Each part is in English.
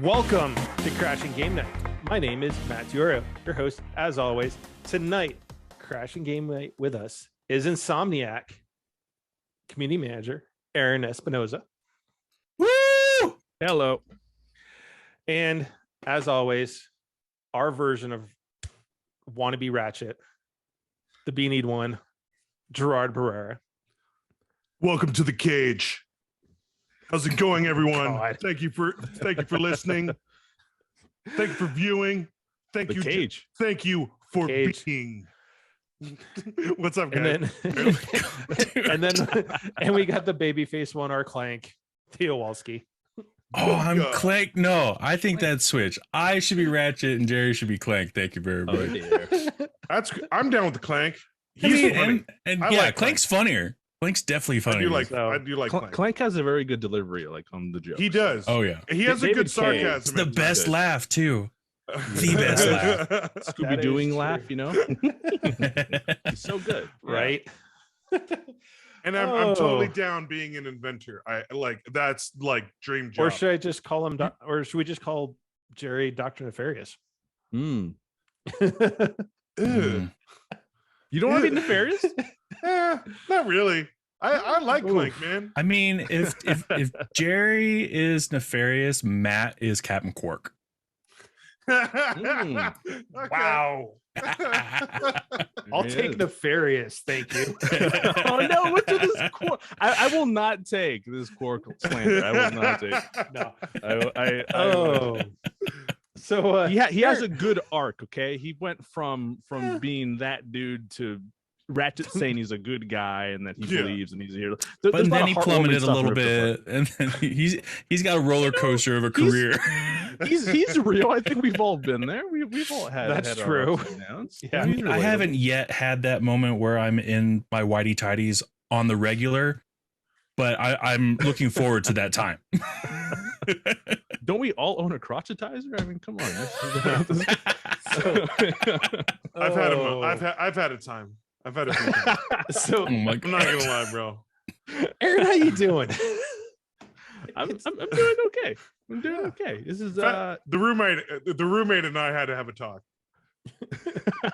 Welcome to Crashing Game Night. My name is Matt Dioro, your host, as always. Tonight, Crashing Game Night with us is Insomniac community manager Aaron Espinoza. Woo! Hello. And as always, our version of wannabe Ratchet, the beanied one, Gerard Barrera. Welcome to the cage. How's it going, everyone? God. Thank you for listening. Thank you for viewing. Thank The you, cage. Thank you for Cage. being. What's up, And guys? then and we got the babyface one, our Clank, Teowalski. Oh, I'm God. Clank. No, I think that's switch. I should be Ratchet and Jerry should be Clank. Thank you very Oh, much. dear. I'm down with the Clank. I He's mean, funny. and I yeah, like Clank's funnier. Clank's definitely I funny. do like So- Clank. Clank has a very good delivery, like on the joke. He does. Oh yeah, He has a David good Cage. sarcasm. it's the at best good. laugh too. times. The best laugh. Scooby That Dooing is laugh, true. you know? He's so good. Right? And I'm totally Oh. down being an inventor. I like that's like dream job. Or should I just call him, or should we just call Jerry Dr. Nefarious? Mm. Ugh. Mm. You don't want to be nefarious? Not really. I like Oof. Clank, man. I mean, if Jerry is nefarious, Matt is Captain Quark. Mm. Okay. Wow. I'll There he take is. Nefarious. Thank you. Oh no! What's with this quark? I will not take this quark slander. I will not take. No. I Oh. So he has a good arc. Okay, he went from being that dude to Ratchet saying he's a good guy and that he Yeah. believes and he's here. But then he plummeted a little bit, and then he's got a roller coaster of a career. He's real. I think we've all been there. We've all had. That's had our true. ups and downs. Yeah. I mean, I haven't yet had that moment where I'm in my whitey tidies on the regular, but I'm looking forward to that time. Don't we all own a crotchetizer? I mean, come on. I've had Oh. I've had a time. I've had a few times. So Oh my I'm not gonna lie, bro. Aaron, how you doing? I'm doing okay. I'm doing okay. This is The roommate and I had to have a talk.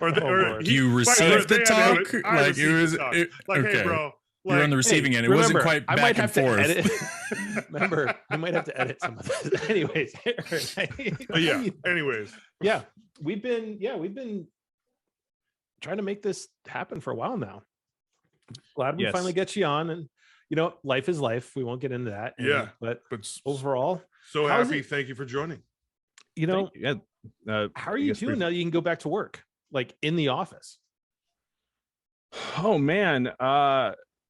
Or Oh, Lord. You Wait, received they the had to talk, have I like it received the was. talk. Like, Hey, bro. You're on the receiving end. It remember, wasn't quite I back might and have to forth. edit. Remember, we might have to edit some of this. Anyways, Aaron, But yeah. Anyways, yeah, we've been trying to make this happen for a while now. Glad we Yes. finally get you on, and life is life. We won't get into that. Yeah. but but overall, so how's happy. it- Thank you for joining. how are you doing now? You can go back to work, like in the office. Oh man,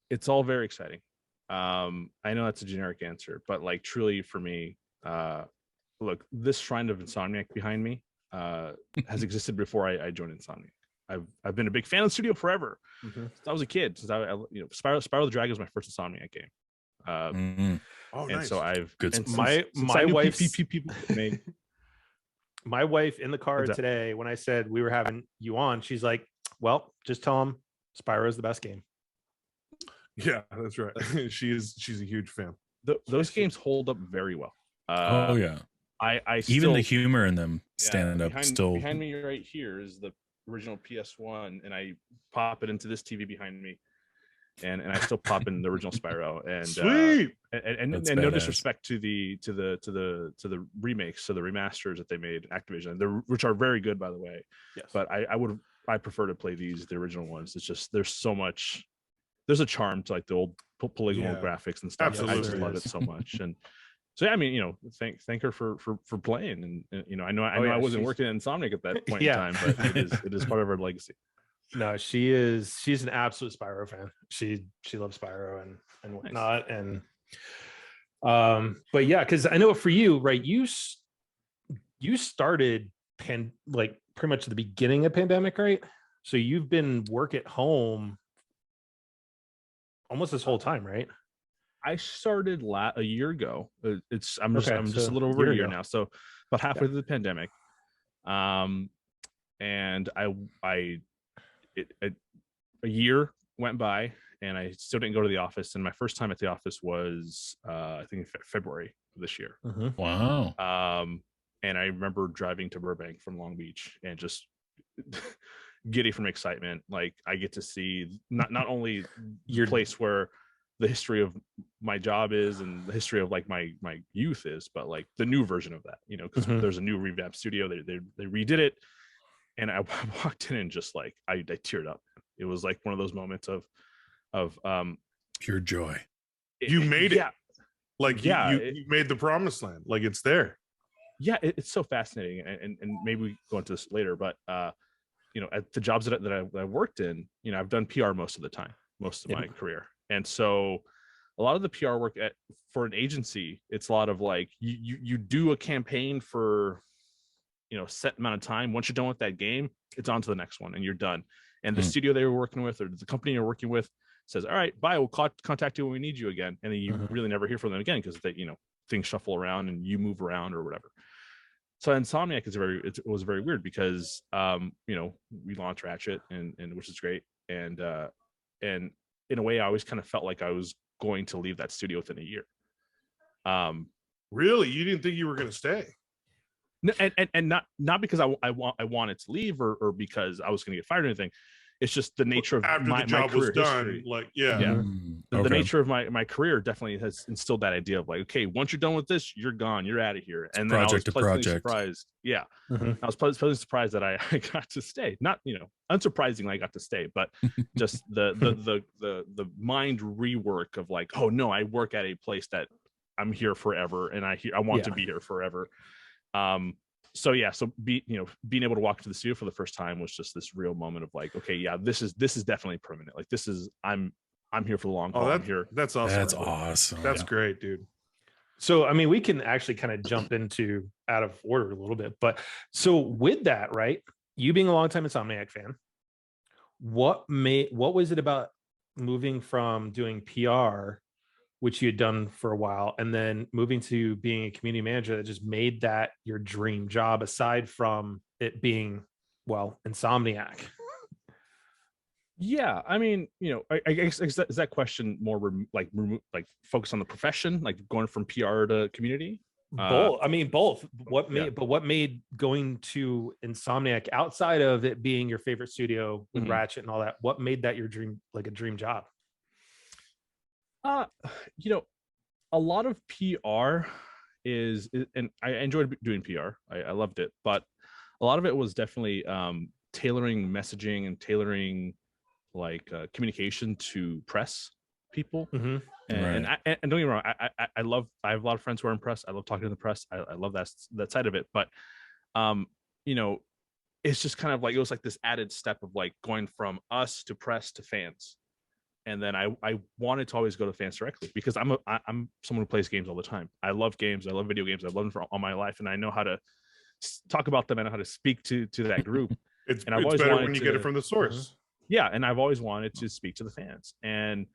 it's all very exciting. I know that's a generic answer, but like truly for me, look, this shrine of Insomniac behind me has existed before I joined Insomniac. I've been a big fan of the studio forever. Since I was a kid. Since Spiral the Dragon was my first Insomniac game. Mhm. Oh, And nice. so I've Good and stuff. since I My knew wife's people made my wife in the car What's that? today when I said we were having you on, she's like, "Well, just tell him Spyro is the best game." Yeah, that's right. She's a huge fan. those games hold up very well. Oh yeah, I even the still- humor in them Yeah, stand up still. behind me right here is the original PS1, and I pop it into this TV behind me, and I still pop in the original Spyro. And Sweet. and That's no badass. disrespect to the remakes, to the remasters that they made Activision, which are very good, by the way. Yes, But I prefer to play the original ones. It's just there's a charm to like the old polygonal Yeah, graphics and stuff. I just absolutely love it is. so much. And so yeah, I mean, thank her for playing. And I know yeah, I wasn't she's- working at Insomniac at that point Yeah. in time, but it is part of her legacy. no, she's an absolute Spyro fan. She loves Spyro and whatnot. And but yeah, because I know for you, right, you started like pretty much the beginning of pandemic, right? So you've been work at home almost this whole time, right? I started a year ago. I'm just Okay, a so little over year a year ago. now. So about halfway through the pandemic. And a year went by and I still didn't go to the office. And my first time at the office was I think February this year. Wow. And I remember driving to Burbank from Long Beach and just giddy from excitement. Like I get to see not only your place where the history of my job is and the history of like my youth is, but like the new version of that, you know, because there's a new revamped studio. They redid it, and I walked in and just like I teared up. It was like one of those moments of pure joy. You made it. Yeah. Like you made the promised land. Like it's there. Yeah, it's so fascinating, and maybe we go into this later, but you know, at the jobs that I worked in, you know, I've done PR most of the time, most of my career, and so a lot of the PR work for an agency, it's a lot of like you do a campaign for, you know, set amount of time. Once you're done with that game, it's on to the next one, and you're done. And the studio they were working with or the company you're working with says, "All right, bye. We'll contact you when we need you again," and then you really never hear from them again because they, you know, things shuffle around and you move around or whatever. So Insomniac is it was very weird because you know, we launched Ratchet and which is great, and in a way I always kind of felt like I was going to leave that studio within a year. Really, you didn't think you were going to stay? No, and not because I wanted to leave or because I was going to get fired or anything. It's just the nature of after my the job career was done. history. Like The nature of my career definitely has instilled that idea of like, okay, once you're done with this, you're gone, you're out of here. And then project I was pleasantly surprised. Yeah, I was pleasantly surprised that I got to stay. Not, you know, unsurprisingly I got to stay, but just the mind rework of like, oh no, I work at a place that I'm here forever, and I want to be here forever. So being able to walk to the studio for the first time was just this real moment of like, okay, yeah, this is definitely permanent. Like this is I'm here for the long haul. I'm here. That's awesome. That's awesome. That's great, dude. So, I mean, we can actually kind of jump into out of order a little bit, but so with that, right? You being a longtime Insomniac fan, what was it about moving from doing PR, which you had done for a while, and then moving to being a community manager that just made that your dream job, aside from it being, well, Insomniac? Yeah, I mean, you know, I guess is that question more like focus on the profession, like going from PR to community? Both. I mean, both. What made going to Insomniac, outside of it being your favorite studio with Ratchet and all that, what made that your dream, like a dream job? You know, a lot of PR is, and I enjoyed doing PR. I loved it, but a lot of it was definitely tailoring messaging and tailoring like communication to press people. And don't get me wrong, I have a lot of friends who are in press. I love talking to the press. I love that side of it, but you know, it's just kind of like, it was like this added step of like going from us to press to fans. And then I wanted to always go to fans directly because I'm someone who plays games all the time. I love games. I love video games. I've loved them for all my life, and I know how to talk about them. I know how to speak to that group. It's better when you get it from the source. Yeah, and I've always wanted to speak to the fans, and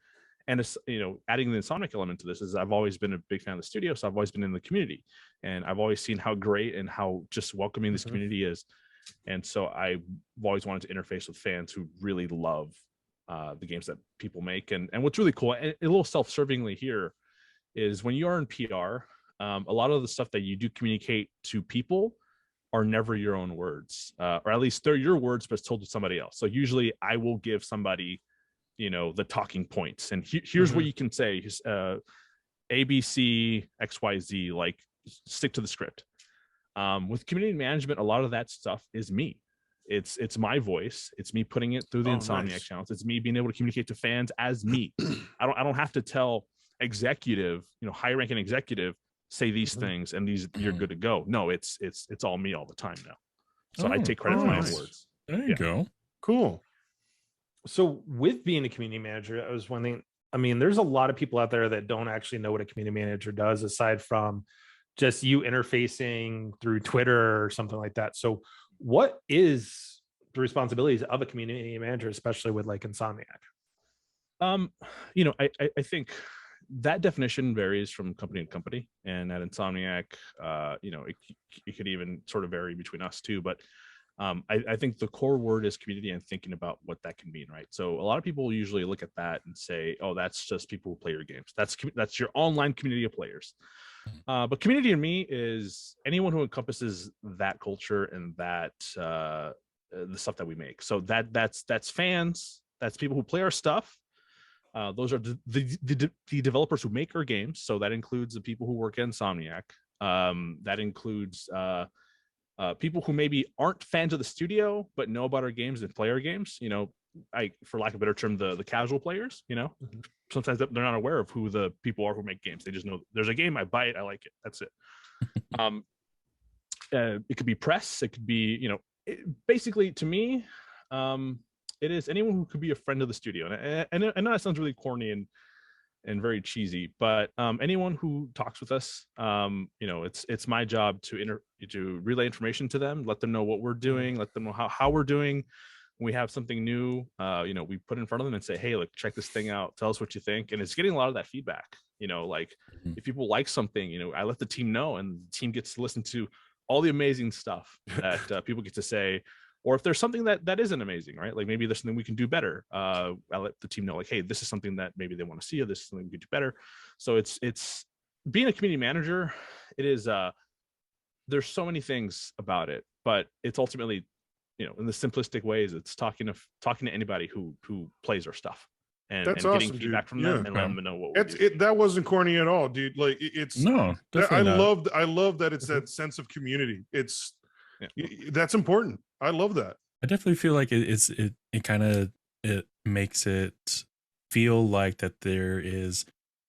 it's, you know, adding the Insomniac element to this is I've always been a big fan of the studio, so I've always been in the community, and I've always seen how great and how just welcoming this community is, and so I've always wanted to interface with fans who really love the games that people make. And what's really cool, and a little self-servingly here, is when you are in PR, a lot of the stuff that you do communicate to people are never your own words, or at least they're your words but told to somebody else. So usually I will give somebody, you know, the talking points, and here's what you can say, ABC XYZ, like stick to the script. With community management, a lot of that stuff is me. It's my voice. It's me putting it through the Insomniac channels. It's me being able to communicate to fans as me. I don't have to tell executive, you know, high ranking executive, say these things and these, you're good to go. No, it's all me all the time now. So I take credit for my own words. There you go. Cool. So with being a community manager, I was wondering, I mean, there's a lot of people out there that don't actually know what a community manager does, aside from just you interfacing through Twitter or something like that. So what is the responsibilities of a community manager, especially with like Insomniac? You know, I think that definition varies from company to company, and at Insomniac, you know, it could even sort of vary between us too. But I think the core word is community, and thinking about what that can mean, right? So a lot of people usually look at that and say, oh, that's just people who play your games. That's your online community of players. But community to me is anyone who encompasses that culture and that the stuff that we make. So that's fans, that's people who play our stuff. Those are the developers who make our games. So that includes the people who work at Insomniac. That includes people who maybe aren't fans of the studio but know about our games and play our games. You know, for lack of a better term, the casual players. You know, sometimes they're not aware of who the people are who make games. They just know there's a game, I buy it, I like it. That's it. It could be press. It could be, you know, basically to me, it is anyone who could be a friend of the studio. And I know that sounds really corny and very cheesy, but anyone who talks with us, you know, it's my job to relay information to them, let them know what we're doing, let them know how we're doing. When we have something new, you know, we put it in front of them and say, hey, look, check this thing out, tell us what you think. And it's getting a lot of that feedback. You know, like if people like something, you know, I let the team know, and the team gets to listen to all the amazing stuff that people get to say. Or if there's something that isn't amazing, right? Like maybe there's something we can do better. I let the team know, like, hey, this is something that maybe they want to see, or this is something we could do better. So it's being a community manager. It is there's so many things about it, but it's ultimately, you know, in the simplistic ways, it's talking to anybody who plays our stuff and That's getting awesome, feedback dude. from them and letting them know what we're doing. That wasn't corny at all, dude. Like it's No, definitely not. I love that it's that sense of community. It's that's important. I love that. I definitely feel like it kind of it makes it feel like that there is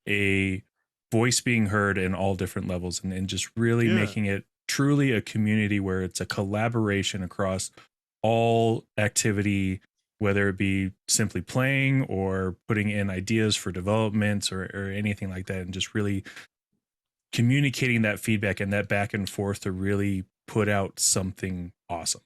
a voice being heard in all different levels, and just really making it truly a community where it's a collaboration across all activity, whether it be simply playing or putting in ideas for developments or anything like that, and just really communicating that feedback and that back and forth to really put out something awesome.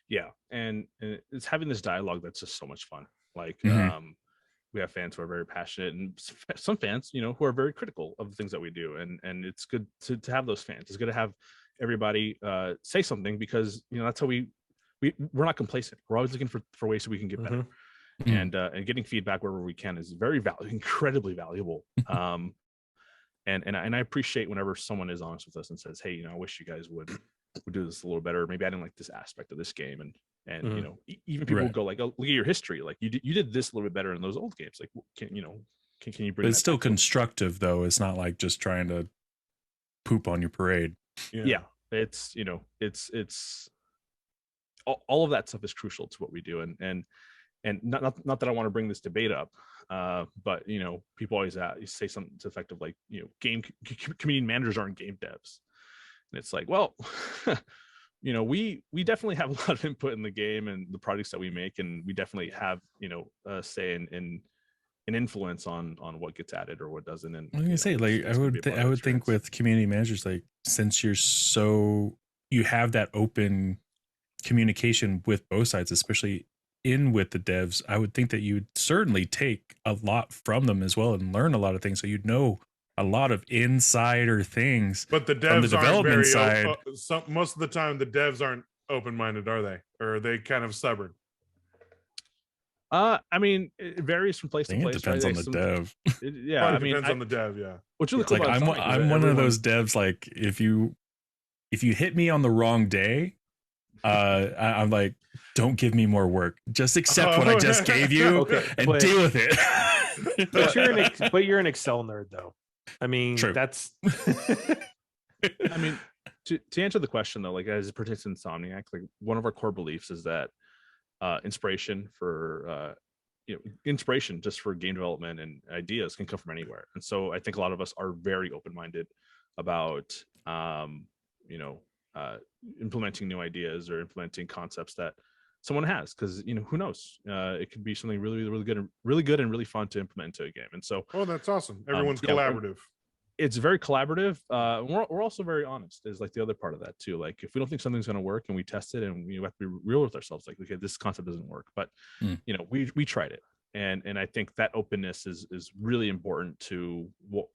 Yeah, and it's having this dialogue that's just so much fun. Like we have fans who are very passionate, and some fans, you know, who are very critical of the things that we do, and it's good to have those fans. It's good to have everybody say something, because, you know, that's how we're not complacent. We're always looking for ways so we can get better. And getting feedback wherever we can is very incredibly valuable. And I appreciate whenever someone is honest with us and says, hey, you know, I wish you guys would do this a little better. Maybe I didn't like this aspect of this game. And you know, even people will go like, oh, look at your history. Like you did this a little bit better in those old games. Like, can you bring? But it's still constructive though. It's not like just trying to poop on your parade. Yeah. It's, you know, it's all of that stuff is crucial to what we do. And not that I want to bring this debate up, but, you know, people always say something to the effect of like, you know, game community managers aren't game devs. And it's like, well, you know, we definitely have a lot of input in the game and the projects that we make, and we definitely have, you know, say in an influence on what gets added or what doesn't. And I was gonna say, like, I would think with community managers, like, since you have that open communication with both sides, especially with the devs, I would think that you would certainly take a lot from them as well and learn a lot of things, so you'd know a lot of insider things. But the devs from the development side, most of the time the devs aren't open-minded, are they? Or are they kind of stubborn? I mean, it varies from place to place. It depends on the dev. Yeah, I mean, depends on the dev. Yeah. Which really cool. Like I'm one of those devs. Like if you hit me on the wrong day, I'm like, don't give me more work. Just accept what I just gave you and deal with it. But you're an Excel nerd, though. I mean, that's. I mean, to answer the question though, like as it pertains to Insomniac, like one of our core beliefs is that inspiration just for game development and ideas can come from anywhere. And so I think a lot of us are very open-minded about implementing new ideas or implementing concepts that someone has, because, you know, who knows, it could be something really good and really fun to implement into a game. And so that's awesome. Everyone's collaborative. It's very collaborative. We're also very honest, is like the other part of that too. Like if we don't think something's going to work and we test it, and we have to be real with ourselves, like, okay, this concept doesn't work, but you know, we tried it. And I think that openness is really important to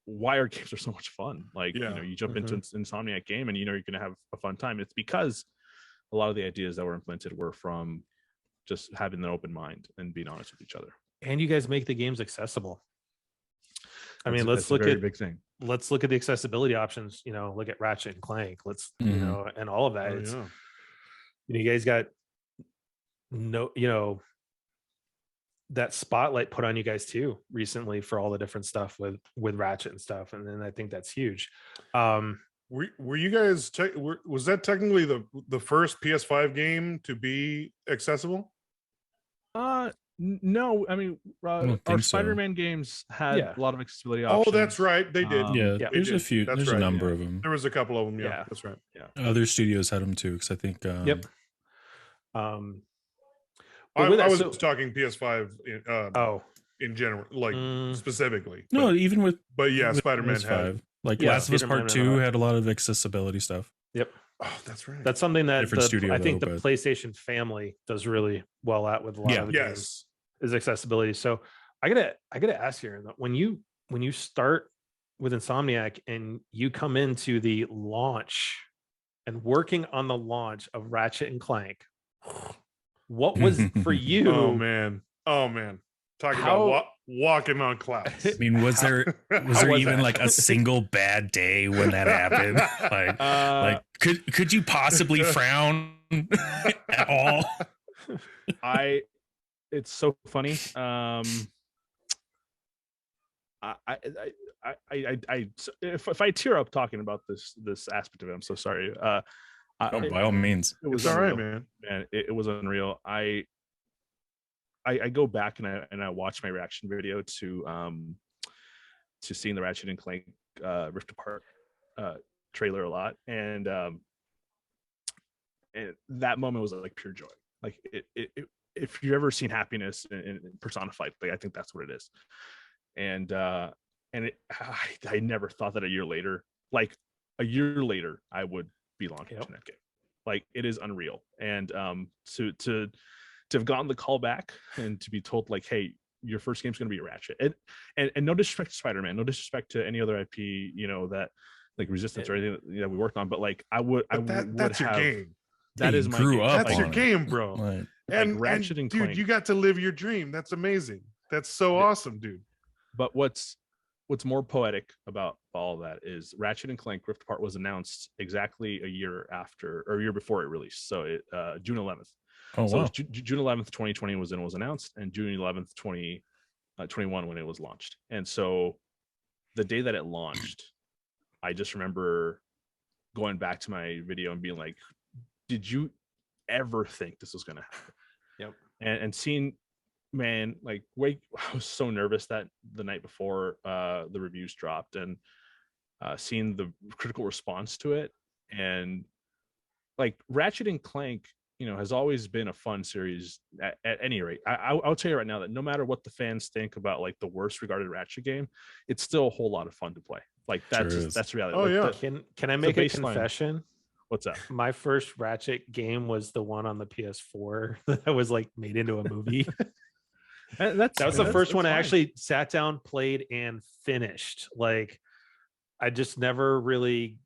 why our games are so much fun. Like, you know, you jump into an Insomniac game and, you know, you're going to have a fun time. It's because a lot of the ideas that were implemented were from just having an open mind and being honest with each other. And you guys make the games accessible. I mean, That's a very big thing. let's look at the accessibility options. Look at Ratchet and Clank. Let's and all of that. Oh, It's yeah. you guys got that spotlight put on you guys too recently for all the different stuff with Ratchet and stuff, and then I think that's huge. Were you guys was that technically the first PS5 game to be accessible? No, I mean, our so. Spider-Man games had a lot of accessibility options. Oh, that's right, they did. Yeah, there's a few. There's a number of them. There was a couple of them. Yeah, that's right. Yeah, other studios had them too, because I think. Yep. I was talking PS5 in general, like specifically. No, even with. But yeah, with Spider-Man PS5. had Like Last of Us Part 2 had a lot of accessibility stuff. Yep. Oh, that's right. That's something that Different studio, I think though, the but- PlayStation family does really well at with a lot of the games is accessibility. So I gotta ask you, when you start with Insomniac and you come into the launch and working on the launch of Ratchet and Clank, what was for you? Oh man. Talking about walking on clouds. I mean, was there even like a single bad day when that happened? Like could you possibly frown at all? It's so funny. If I tear up talking about this aspect of it, I'm so sorry. By all means, it was all unreal, right, man. It was unreal. I go back and I watch my reaction video to seeing the Ratchet and Clank Rift Apart trailer a lot, and that moment was like pure joy. Like it if you've ever seen happiness in personified, like, I think that's what it is. And I never thought that a year later, I would be launching that game. Like, it is unreal. And to have gotten the call back and to be told, like, hey, your first game's going to be Ratchet, and no disrespect to Spider-Man, no disrespect to any other IP, that like Resistance or anything that we worked on, but like that's your game. That is my game. That's your game, bro. Right. And Ratchet and dude, Clank. you got to live your dream. That's amazing. That's so awesome, dude. But what's more poetic about all of that is Ratchet and Clank Rift Apart was announced exactly a year before it released. So June 11th. Oh, so wow. June 11th, 2020 was when it was announced, and June 11th, 2021 when it was launched. And so the day that it launched, I just remember going back to my video and being like, did you ever think this was going to happen? Yep. And seeing, man, like, I was so nervous that the night before the reviews dropped, and seeing the critical response to it. And like, Ratchet and Clank, has always been a fun series at any rate. I'll tell you right now that no matter what the fans think about like the worst regarded Ratchet game, it's still a whole lot of fun to play. Like, that's reality. Oh, like, yeah. Can I make a confession? What's that? My first Ratchet game was the one on the PS4 that was like made into a movie. That was the first one I actually sat down, played, and finished. Like, I just never really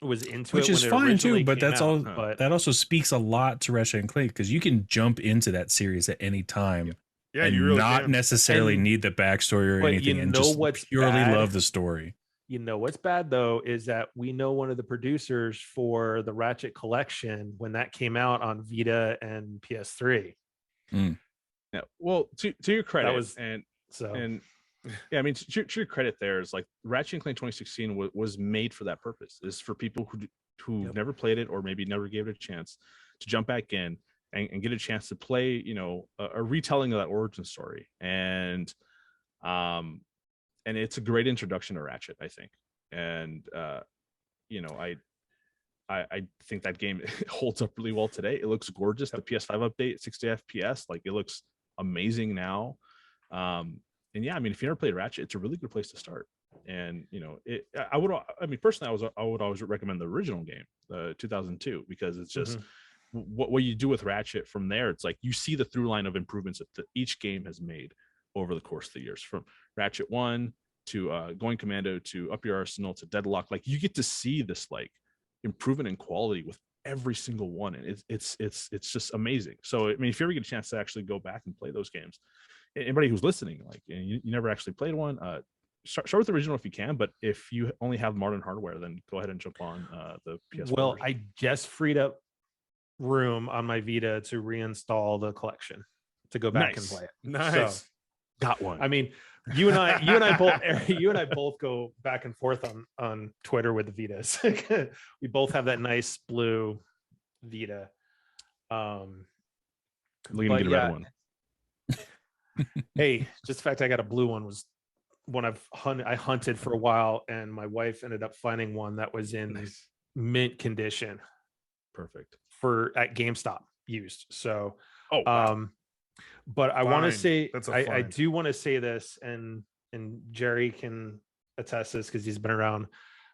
was into Which it. is when it fine too, originally but came that's out, all. But That also speaks a lot to Ratchet and Clank, because you can jump into that series at any time, Yeah, and you really not can. necessarily And- need the backstory or but anything, you and know just what's purely bad? love the story. You know what's bad though is that we know one of the producers for the Ratchet collection when that came out on Vita and PS3. Yeah. Well, to your credit, So yeah, I mean, to your credit, there is like Ratchet and Clank 2016 was made for that purpose. Is for people who never played it or maybe never gave it a chance to jump back in and get a chance to play, a retelling of that origin story. And it's a great introduction to Ratchet, I think. And I think that game holds up really well today. It looks gorgeous. The PS5 update, 60 FPS, like, it looks amazing now. And yeah, I mean, if you never played Ratchet, it's a really good place to start. And personally, I would always recommend the original game, 2002, because it's just what you do with Ratchet from there. It's like you see the through line of improvements that each game has made over the course of the years, from Ratchet 1 to Going Commando to Up Your Arsenal to Deadlock. Like, you get to see this like improvement in quality with every single one, and it's just amazing. So I mean, if you ever get a chance to actually go back and play those games, anybody who's listening, like, and you never actually played one, start with the original if you can, but if you only have modern hardware, then go ahead and jump on the PS4 Well, version. I just freed up room on my Vita to reinstall the collection to go back and Nice. play it. Nice. So, Got one. I mean, you and I both go back and forth on Twitter with the Vitas. We both have that nice blue Vita. Looking to get a red one. Hey, just the fact I got a blue one was one I hunted for a while, and my wife ended up finding one that was in Nice. mint condition Perfect. at GameStop used. So, Oh, wow. but I want to Fine. say, That's a I fine. do want to say this, and Jerry can attest this because he's been around.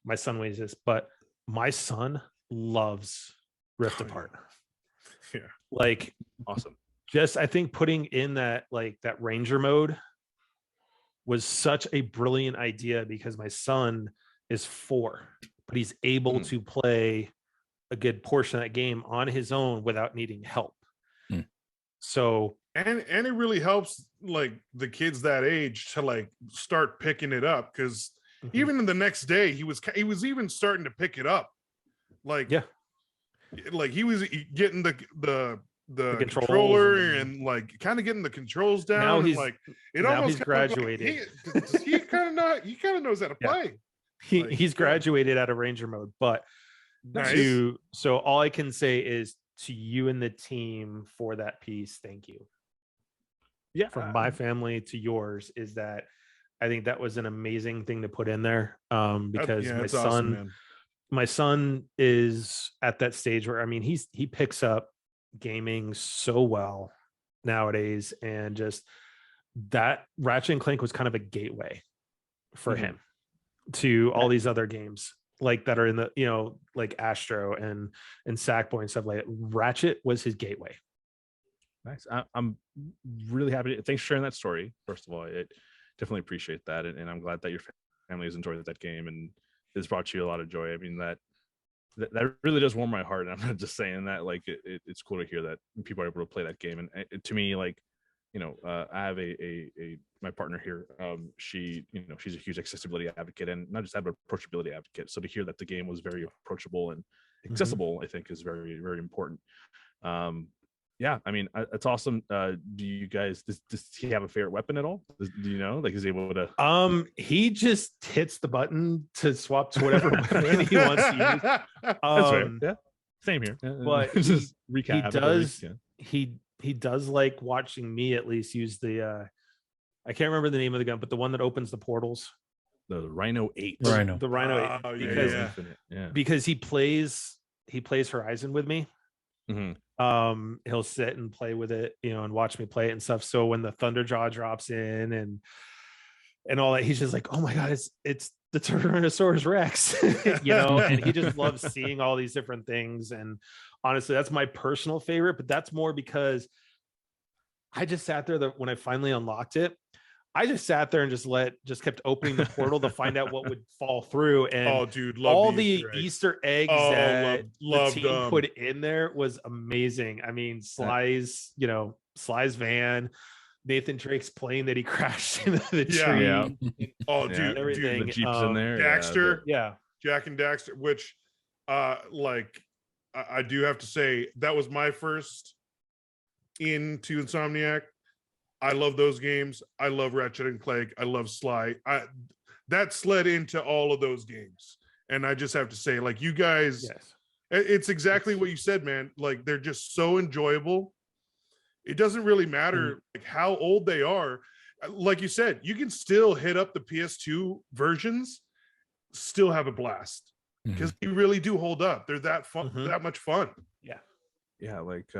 My son weighs this, but my son loves Rift Oh, yeah. Apart. Yeah. Like, Awesome. just I think putting in that Ranger mode was such a brilliant idea because my son is 4, but he's able to play a good portion of that game on his own without needing help. So And it really helps like the kids that age to like start picking it up, because even in the next day he was even starting to pick it up. Like, yeah, like he was getting the controls controller and- and like kind of getting the controls down. Now and, he's- like it now almost he's kind of like, graduated. he kind of knows how to Yeah. play. Like, he's yeah. graduated out of Ranger mode, but Nice. so all I can say is to you and the team for that piece, thank you. Yeah. From my family to yours, is that I think that was an amazing thing to put in there. Because Yeah, my that's son, awesome, man. my son is at that stage where, I mean, he picks up gaming so well nowadays, and just that Ratchet and Clank was kind of a gateway for him to all these other games like that are in the, like Astro and Sackboy and stuff like that. Ratchet was his gateway. Nice. I'm really happy. Thanks for sharing that story. First of all, it definitely appreciate that, and I'm glad that your family has enjoyed that game and it's brought you a lot of joy. I mean, that really does warm my heart, and I'm not just saying that. Like, it's cool to hear that people are able to play that game, and to me, like, I have my partner here. She, she's a huge accessibility advocate, and not just that, but approachability advocate. So to hear that the game was very approachable and accessible, I think is very, very important. Yeah, I mean, it's awesome. Do you guys, does he have a favorite weapon at all? Do you know, like, is he able to? He just hits the button to swap to whatever weapon he wants to use. That's right. Yeah, same here. But just he recap. does. He does like watching me at least use the. I can't remember the name of the gun, but the one that opens the portals. The Rhino 8. Rhino. The Rhino 8. Because he plays Horizon with me. He'll sit and play with it, and watch me play it and stuff. So when the Thunderjaw drops in and all that, he's just like, oh my god, it's the Tyrannosaurus Rex, and he just loves seeing all these different things. And honestly, that's my personal favorite, but that's more because I just sat there when I finally unlocked it. I just sat there and just kept opening the portal to find out what would fall through. And all the Easter eggs that the team put in there was amazing. I mean, Sly's van, Nathan Drake's plane that he crashed into the tree. Yeah. Oh, dude, everything. The Jeep's in there. Daxter, Jack and Daxter, which, like, I do have to say that was my first into Insomniac. I love those games. I love Ratchet and Clank. I love Sly. That slid into all of those games. And I just have to say, like, you guys, it's exactly what you said, man. Like, they're just so enjoyable. It doesn't really matter like how old they are. Like you said, you can still hit up the PS2 versions, still have a blast, because they really do hold up. They're that fun, that much fun. Yeah. Like,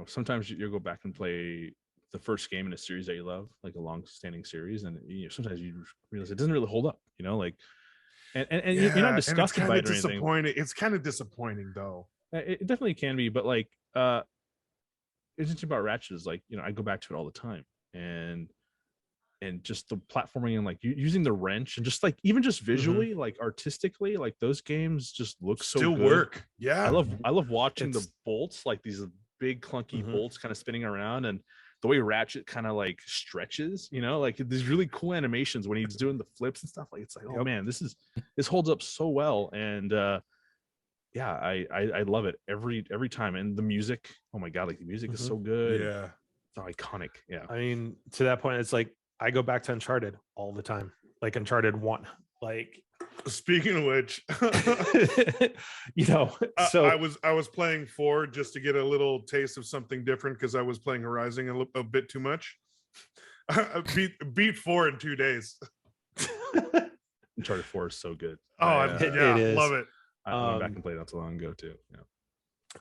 sometimes you'll go back and play the first game in a series that you love, like a long-standing series, and sometimes you realize it doesn't really hold up, like, and you're not disgusted by it or anything. It's kind of disappointing, though. It definitely can be, but like, it's interesting about Ratchet is like, I go back to it all the time, and just the platforming and like using the wrench and just like even just visually, like artistically, like those games just look so still good. Work. Yeah, I love watching the bolts, like these big clunky bolts kind of spinning around, and the way Ratchet kind of like stretches, like these really cool animations when he's doing the flips and stuff. Like it's like, oh man, this holds up so well. And yeah, I love it every time. And the music, oh my god, like the music is so good. Yeah, it's iconic. Yeah, I mean, to that point, it's like I go back to Uncharted all the time, like Uncharted 1. Like, speaking of which, so I was playing 4 just to get a little taste of something different because I was playing Horizon a bit too much. I beat 4 in 2 days. Uncharted 4 is so good. Oh, it is. Love it. I went back and played not so long ago too. Yeah.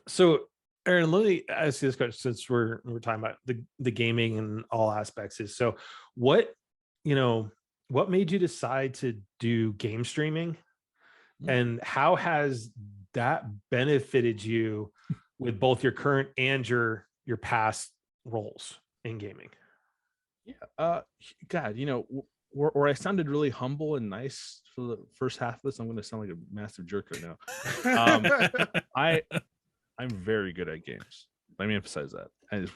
So, Aaron, let me ask you this question, since we're talking about the gaming and all aspects. Is so what made you decide to do game streaming, and how has that benefited you with both your current and your past roles in gaming? Yeah. God, where I sounded really humble and nice for the first half of this, I'm going to sound like a massive jerk right now. I'm very good at games. Let me emphasize that. And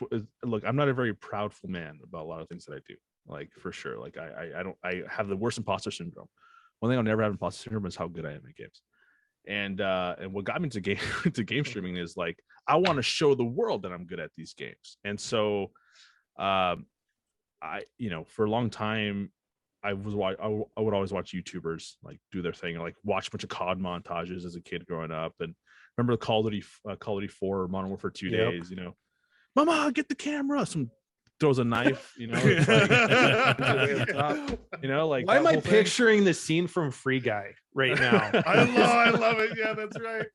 look, I'm not a very proudful man about a lot of things that I do. Like for sure. Like I have the worst imposter syndrome. One thing I'll never have imposter syndrome is how good I am at games. And what got me to game streaming is like I want to show the world that I'm good at these games. And so I for a long time I would always watch YouTubers like do their thing, or like watch a bunch of COD montages as a kid growing up. And remember the Call of Duty 4 or Modern Warfare 2 days, Mama, get the camera. Some throws a knife, it's like, like why am I picturing the scene from Free Guy right now? I love it. Yeah, that's right.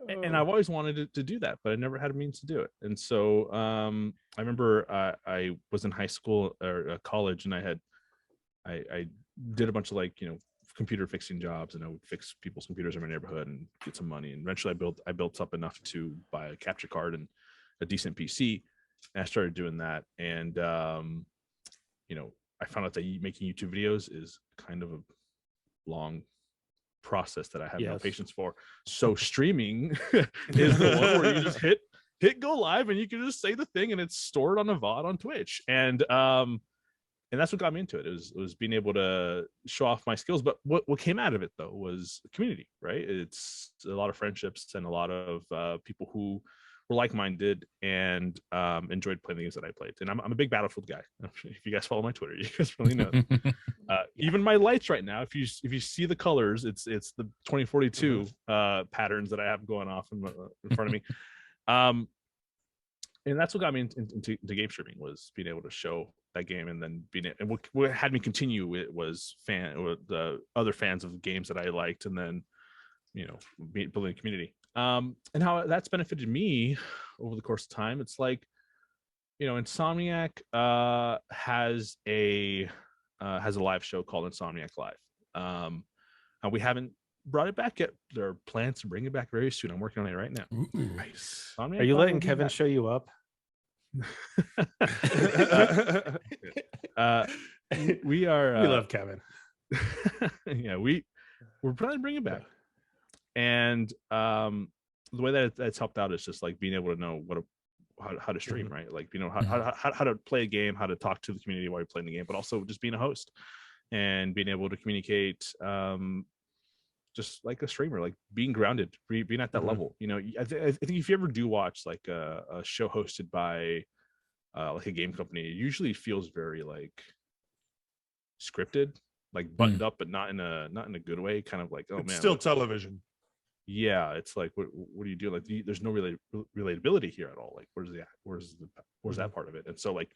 And I've always wanted to do that, but I never had a means to do it. And so I remember I was in high school or college, and I did a bunch of like computer fixing jobs, and I would fix people's computers in my neighborhood and get some money. And eventually I built up enough to buy a capture card and a decent PC, and I started doing that. And I found out that making YouTube videos is kind of a long process that I have no patience for. So streaming is the one where you just hit go live, and you can just say the thing, and it's stored on a VOD on Twitch. And that's what got me into it. It was being able to show off my skills. But what came out of it though was community, right? It's a lot of friendships and a lot of people who were like-minded and enjoyed playing the games that I played. And I'm a big Battlefield guy. If you guys follow my Twitter, you guys really know. Even my lights right now, if you see the colors, it's the 2042 patterns that I have going off in front of me. And that's what got me into game streaming, was being able to show that game, and then and what had me continue it was the other fans of the games that I liked, and then building a community. And how that's benefited me over the course of time. It's like Insomniac has a live show called Insomniac Live. And we haven't brought it back yet. There are plans to bring it back very soon. I'm working on it right now. Ooh. Nice. Are you letting Kevin show you up? We are. We love Kevin. Yeah, we're probably bringing it back. And the way that it's helped out is just like being able to know how to stream, right? Like how to play a game, how to talk to the community while you're playing the game, but also just being a host and being able to communicate just like a streamer, like being grounded, being at that level. I think if you ever do watch like a show hosted by like a game company, it usually feels very like scripted, like buttoned up, but not in a good way. Kind of like, oh, it's man, still television. Yeah, it's like, what do you do? Like, there's no relatability here at all. Like, where's that part of it? And so, like,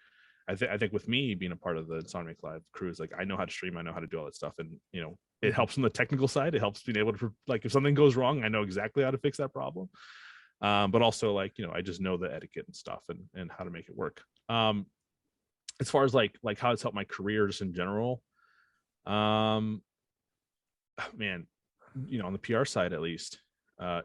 I think with me being a part of the Insomniac Live crew is like, I know how to stream, I know how to do all that stuff, and it helps on the technical side. It helps being able to, like, if something goes wrong, I know exactly how to fix that problem. But also, like, I just know the etiquette and stuff and how to make it work. As far as like how it's helped my career just in general, man, on the PR side at least,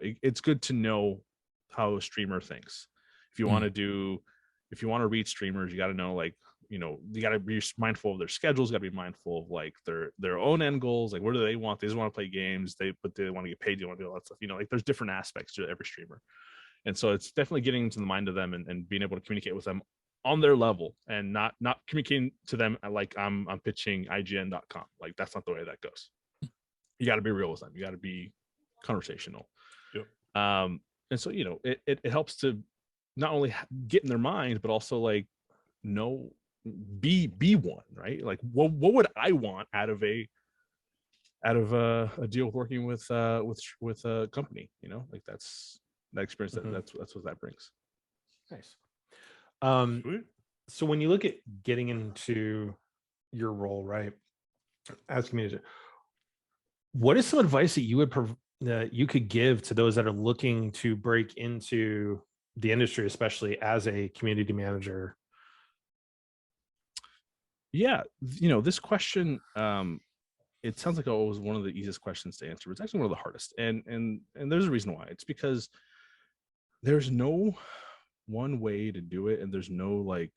it's good to know how a streamer thinks. If you want to reach streamers, you got to know, like, you got to be mindful of their schedules, got to be mindful of like their own end goals. Like, what do they want? They just want to play games, but they want to get paid, they want to do all that stuff. Like, there's different aspects to every streamer. And so it's definitely getting into the mind of them and being able to communicate with them on their level, and not communicating to them like I'm pitching IGN.com. Like, that's not the way that goes. You got to be real with them. You got to be conversational. Yep. And so, it helps to not only get in their mind, but also like be one, right? Like, what would I want out of a deal working with a company? Like, that's that experience. That's what that brings. Nice. Sweet. So when you look at getting into your role, right, as community, what is some advice that you could give to those that are looking to break into the industry, especially as a community manager? Yeah, this question, it sounds like it was one of the easiest questions to answer, but it's actually one of the hardest. And there's a reason why. It's because there's no one way to do it, and there's no like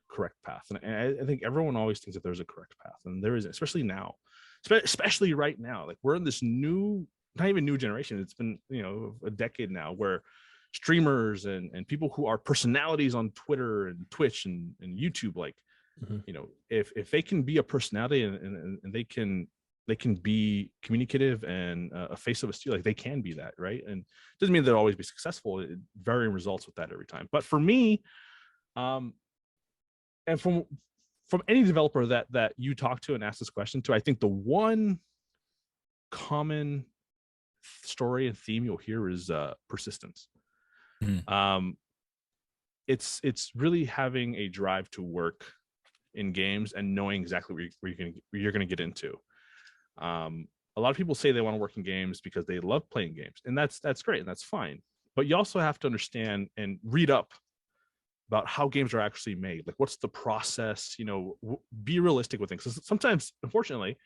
correct path. And I think everyone always thinks that there's a correct path, and there isn't, especially now, especially right now. Like, we're in this new, not even new generation. It's been, a decade now, where streamers and people who are personalities on Twitter and Twitch and YouTube, like, if they can be a personality and they can be communicative and a face of a studio, like, they can be that, right? And it doesn't mean they'll always be successful. Varying results with that every time. But for me, and from any developer that you talk to and ask this question to, I think the one common story and theme you'll hear is persistence. It's really having a drive to work in games and knowing exactly where you're going to get into. A lot of people say they want to work in games because they love playing games, and that's great and that's fine. But you also have to understand and read up about how games are actually made. Like, what's the process? Be realistic with things. So sometimes, unfortunately,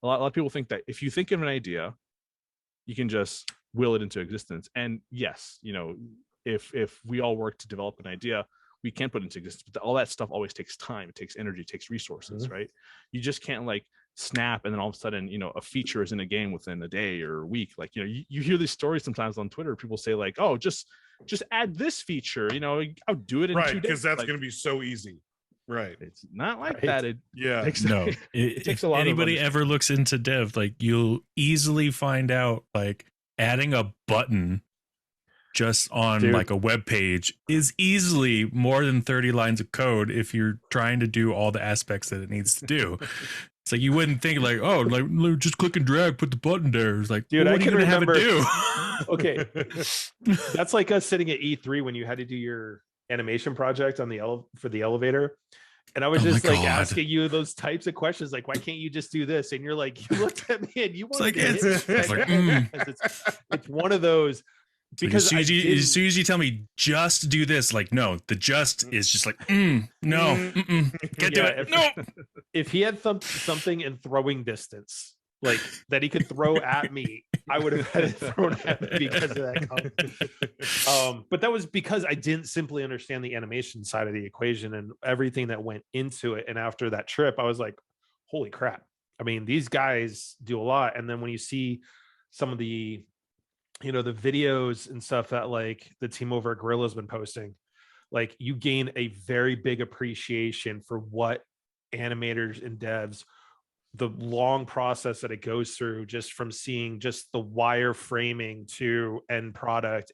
a lot of people think that if you think of an idea, you can just will it into existence. And yes, if we all work to develop an idea, we can put it into existence. But all that stuff always takes time. It takes energy. It takes resources, right? You just can't like snap and then all of a sudden, a feature is in a game within a day or a week. Like, you hear these stories sometimes on Twitter. People say like, oh, just add this feature. I'll do it in 2 days. Because that's going to be so easy. Right. It's not like that. It takes, no. It takes if a lot. Anybody ever looks into dev, like, you'll easily find out like adding a button just on like a web page is easily more than 30 lines of code if you're trying to do all the aspects that it needs to do. It's like, you wouldn't think like, oh, like just click and drag, put the button there. It's like, dude, well, I what are can you gonna remember. have it do? Okay, that's like us sitting at E3 when you had to do your animation project on for the elevator, and I was just like asking you those types of questions, like, why can't you just do this? And you're like, you looked at me and you wanted it's one of those. Because as soon as you tell me just do this, like, no, the just is just like, no, can't do it. No. If he had something in throwing distance, like that he could throw at me, I would have had it thrown at me because of that comment. But that was because I didn't simply understand the animation side of the equation and everything that went into it. And after that trip, I was like, holy crap. I mean, these guys do a lot. And then when you see some of the the videos and stuff that like the team over at Gorilla's been posting, like, you gain a very big appreciation for what animators and devs, the long process that it goes through, just from seeing just the wireframing to end product.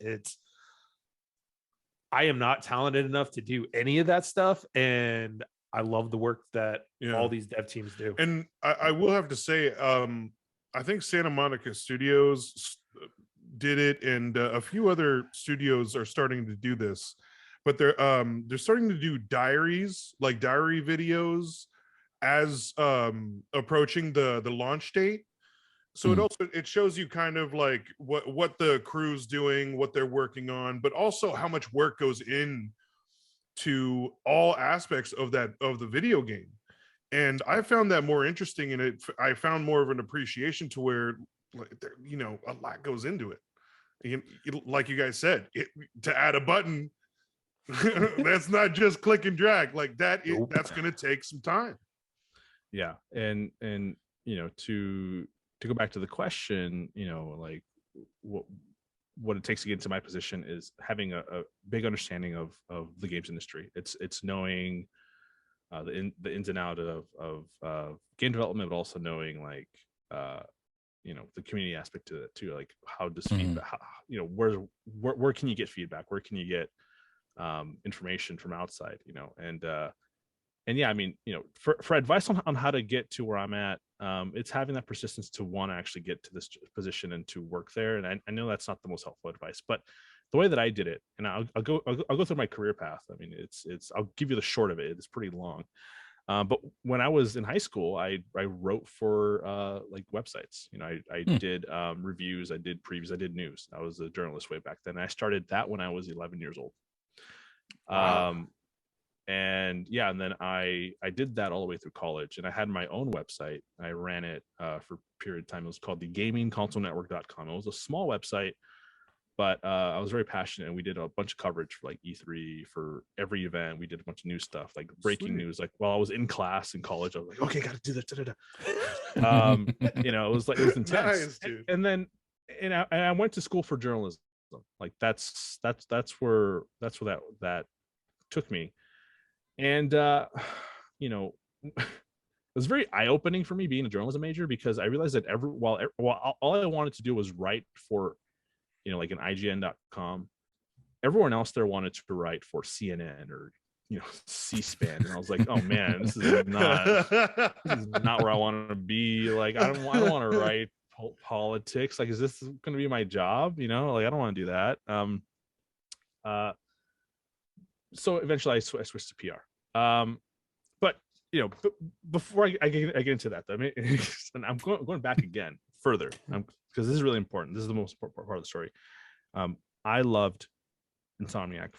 I am not talented enough to do any of that stuff, and I love the work that all these dev teams do. And I will have to say, I think Santa Monica Studios did it, and a few other studios are starting to do this, but they're starting to do diaries, like diary videos, as approaching the launch date. So it shows you kind of like what the crew's doing, what they're working on, but also how much work goes in to all aspects of the video game. And I found that more interesting, and I found more of an appreciation to where, like, a lot goes into it. Like you guys said, to add a button, that's not just click and drag. Like that, that's going to take some time. Yeah, and to go back to the question, like, what it takes to get into my position is having a big understanding of the games industry. It's knowing the ins and out of game development, but also knowing like the community aspect to it too. Like how does feedback, where can you get feedback? Where can you get information from outside? And yeah, I mean, for advice on how to get to where I'm at, it's having that persistence to want to actually get to this position and to work there. And I know that's not the most helpful advice, but the way that I did it, and I'll go through my career path. I mean, I'll give you the short of it. It's pretty long. But when I was in high school, I wrote for like websites. I did reviews, I did previews, I did news. I was a journalist way back then. I started that when I was 11 years old. Wow. And yeah, and then I did that all the way through college, and I had my own website. I ran it for a period of time. It was called the gamingconsolenetwork.com. It was a small website, but I was very passionate, and we did a bunch of coverage for like E3 for every event. We did a bunch of new stuff, like breaking news. Like while I was in class in college, I was like, okay, got to do this. It was intense. Nice, dude. And then, I went to school for journalism. Like that's where that took me. And it was very eye-opening for me being a journalism major, because I realized that while all I wanted to do was write for like an IGN.com, everyone else there wanted to write for CNN or C-SPAN, and I was like, oh man, this is not where I want to be. Like I don't want to write politics. Like, is this going to be my job? Like I don't want to do that. So eventually I switched to PR. But before I get into that, I mean, and I'm going back again further, because this is really important. This is the most important part of the story. I loved Insomniac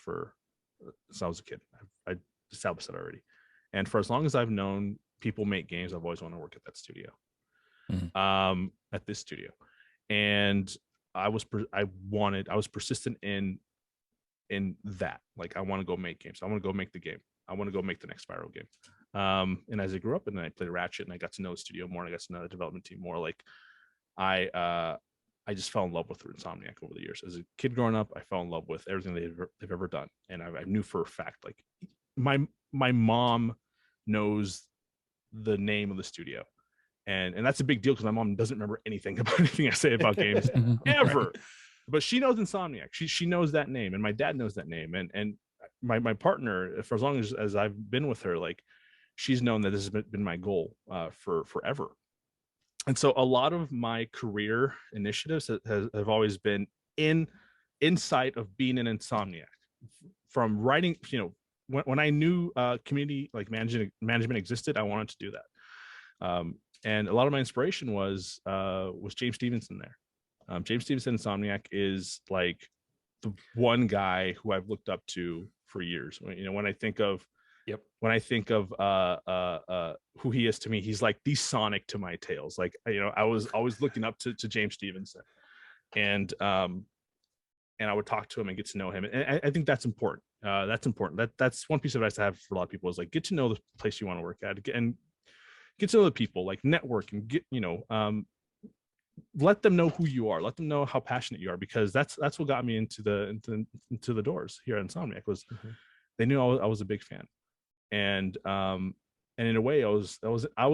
since I was a kid. I established that already. And for as long as I've known people make games, I've always wanted to work at that studio, at this studio. And I was persistent in that. Like, I want to go make games. I want to go make the game. I want to go make the next Spyro game. And as I grew up and I played Ratchet and I got to know the studio more and I got to know the development team more, like I just fell in love with Insomniac over the years. As a kid growing up, I fell in love with everything they've ever done. And I knew for a fact, like my mom knows the name of the studio. And that's a big deal, because my mom doesn't remember anything about anything I say about games ever. Right. But she knows Insomniac. She knows that name, and my dad knows that name. And my partner, for as long as I've been with her, like, she's known that this has been my goal for forever. And so a lot of my career initiatives have always been inside of being an Insomniac. From writing, when I knew community like management existed, I wanted to do that. And a lot of my inspiration was James Stevenson there. James Stevenson Insomniac is like the one guy who I've looked up to for years. When I think of who he is to me, he's like the Sonic to my Tails. Like, I was always looking up to James Stevenson, and I would talk to him and get to know him. And I think that's important. That's important. That's one piece of advice I have for a lot of people, is like, get to know the place you want to work at, and get to know the people, like network, and get, let them know who you are, let them know how passionate you are, because that's what got me into the doors here at Insomniac. Was they knew I was a big fan, and in a way I was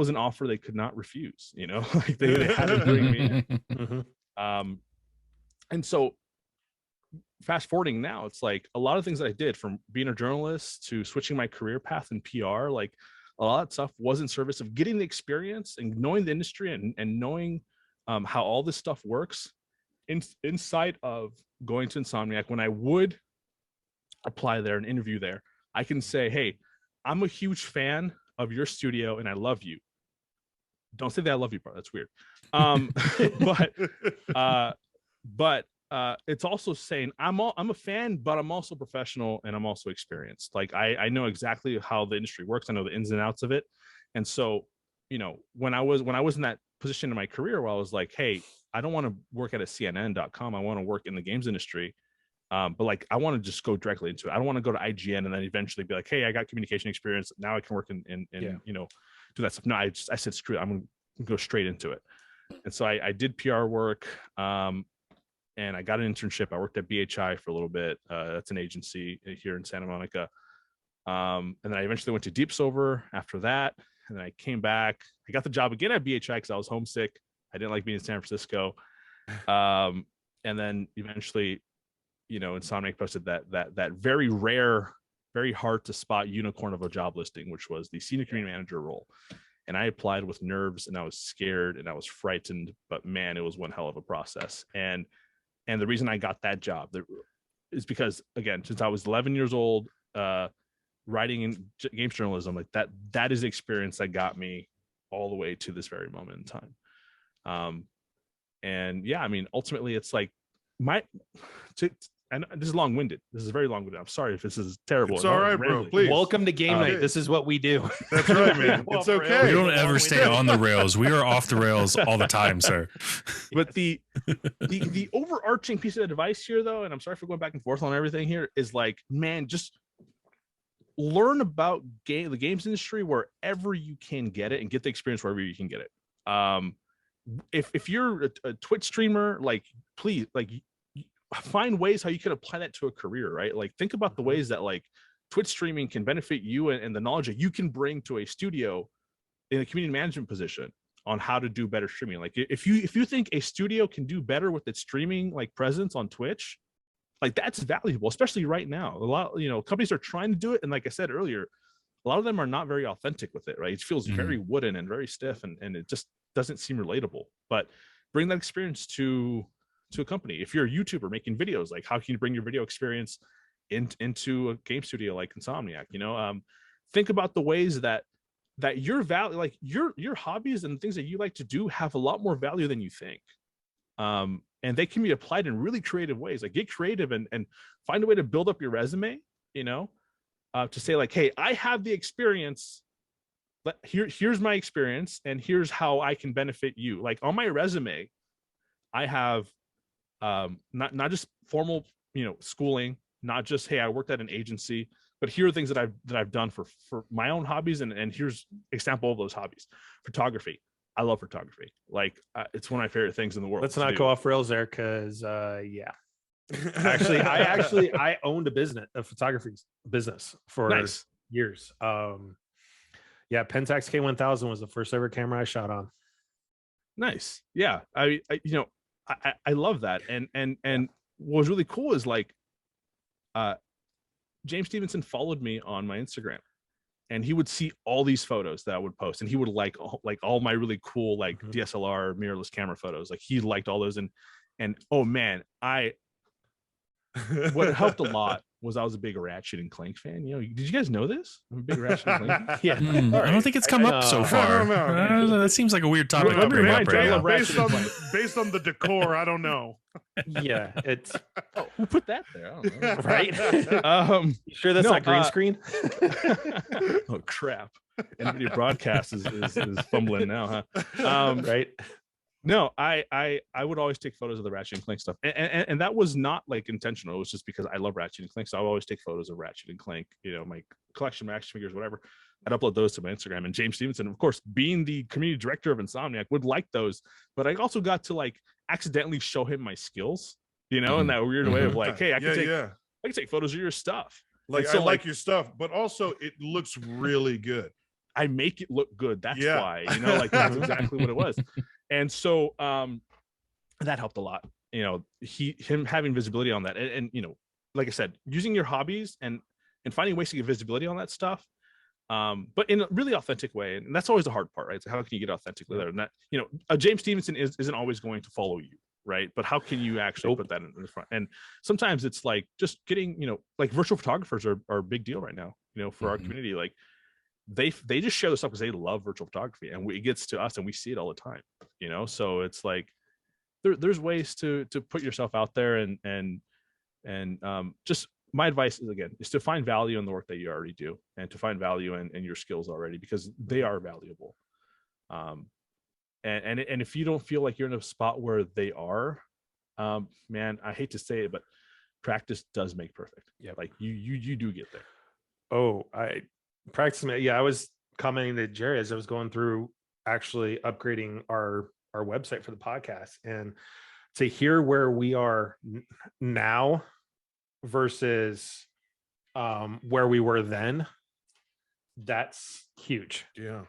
an offer they could not refuse, like they had to bring me in. And so fast forwarding now, it's like a lot of things that I did, from being a journalist to switching my career path in PR, like a lot of stuff was in service of getting the experience and knowing the industry and knowing how all this stuff works inside of going to Insomniac. When I would apply there and interview there, I can say, hey, I'm a huge fan of your studio and I love you. Don't say that I love you, bro. That's weird. But it's also saying I'm a fan, but I'm also professional and I'm also experienced. Like I know exactly how the industry works. I know the ins and outs of it. And so, when I was in that position in my career where I was like, hey, I don't want to work at a CNN.com. I want to work in the games industry. But like, I want to just go directly into it. I don't want to go to IGN and then eventually be like, hey, I got communication experience. Now I can work in do that stuff. No, I said, screw it. I'm going to go straight into it. And so I did PR work. and I got an internship. I worked at BHI for a little bit. That's an agency here in Santa Monica. And then I eventually went to Deep Silver after that. And then I came back. I got the job again at BHI because I was homesick. I didn't like being in San Francisco. And then eventually, Insomniac posted that very rare, very hard to spot unicorn of a job listing, which was the senior community manager role. And I applied with nerves, and I was scared, and I was frightened, but man, it was one hell of a process. And the reason I got that job is because, again, since I was 11 years old, writing in games journalism, like that is the experience that got me all the way to this very moment in time. And yeah, I mean, ultimately it's like and this is long-winded. This is very long-winded. I'm sorry if this is terrible. It's all right, bro. Please. Welcome to game night. This is what we do. That's right, man. It's okay. We don't ever stay on the rails. We are off the rails all the time, sir. But the overarching piece of advice here, though, and I'm sorry for going back and forth on everything here, is like, man, just learn about the games industry wherever you can get it, and get the experience wherever you can get it. If you're a Twitch streamer, like, please, like, find ways how you can apply that to a career, right? Like, think about the ways that like Twitch streaming can benefit you, and the knowledge that you can bring to a studio in a community management position on how to do better streaming. Like, if you think a studio can do better with its streaming like presence on Twitch, like, that's valuable, especially right now. A lot, companies are trying to do it, and like I said earlier, a lot of them are not very authentic with it, right? It feels very wooden and very stiff, and it just doesn't seem relatable. But bring that experience to a company. If you're a YouTuber making videos, like, how can you bring your video experience into a game studio like Insomniac? Think about the ways that your value, like your hobbies and things that you like to do, have a lot more value than you think. And they can be applied in really creative ways. Like, get creative and find a way to build up your resume, to say like, hey, I have the experience, but here's my experience, and here's how I can benefit you. Like, on my resume, I have not just formal, schooling, not just, hey, I worked at an agency, but here are things that I've done for my own hobbies, and here's example of those hobbies. Photography. I love photography. Like, it's one of my favorite things in the world. Let's not go off rails there, because actually, I owned a photography business for years. Pentax K1000 was the first ever camera I shot on. Nice. Yeah. I love that. And what was really cool is like, James Stevenson followed me on my Instagram, and he would see all these photos that I would post, and he would like all my really cool, like, DSLR mirrorless camera photos. Like, he liked all those. And oh man, what helped a lot was I was a big Ratchet and Clank fan. Did you guys know this? I'm a big Ratchet and Clank. Yeah. I don't think it's come up so far. That seems like a weird topic to bring up right now. Based on the decor, I don't know. Yeah, it's who put that there? I don't know. Right. You sure that's not green screen? Oh crap! NVIDIA broadcast is fumbling now, huh? Right. No, I would always take photos of the Ratchet and Clank stuff, and that was not like intentional. It was just because I love Ratchet and Clank, so I would always take photos of Ratchet and Clank. My collection of action figures, whatever. I'd upload those to my Instagram. And James Stevenson, of course, being the community director of Insomniac, would like those. But I also got to like accidentally show him my skills, in that weird way of like, hey, I can take photos of your stuff. Like, so I like your stuff, but also it looks really good. I make it look good. That's why, like, that's exactly what it was. And so that helped a lot. Him having visibility on that, and like I said, using your hobbies and finding ways to get visibility on that stuff, but in a really authentic way. And that's always the hard part, right? So how can you get authentically there? And that, a James Stevenson isn't always going to follow you, right? But how can you actually put that in the front? And sometimes it's like just getting, like, virtual photographers are a big deal right now, for our community. Like, they just share this stuff because they love virtual photography, and it gets to us and we see it all the time, so it's like there's ways to put yourself out there, and just my advice is to find value in the work that you already do, and to find value in your skills already, because they are valuable. And if you don't feel like you're in a spot where they are, man, I hate to say it, but practice does make perfect. Yeah, like you do get there. I was commenting to Jerry as I was going through actually upgrading our website for the podcast, and to hear where we are now versus where we were then, that's huge. Yeah.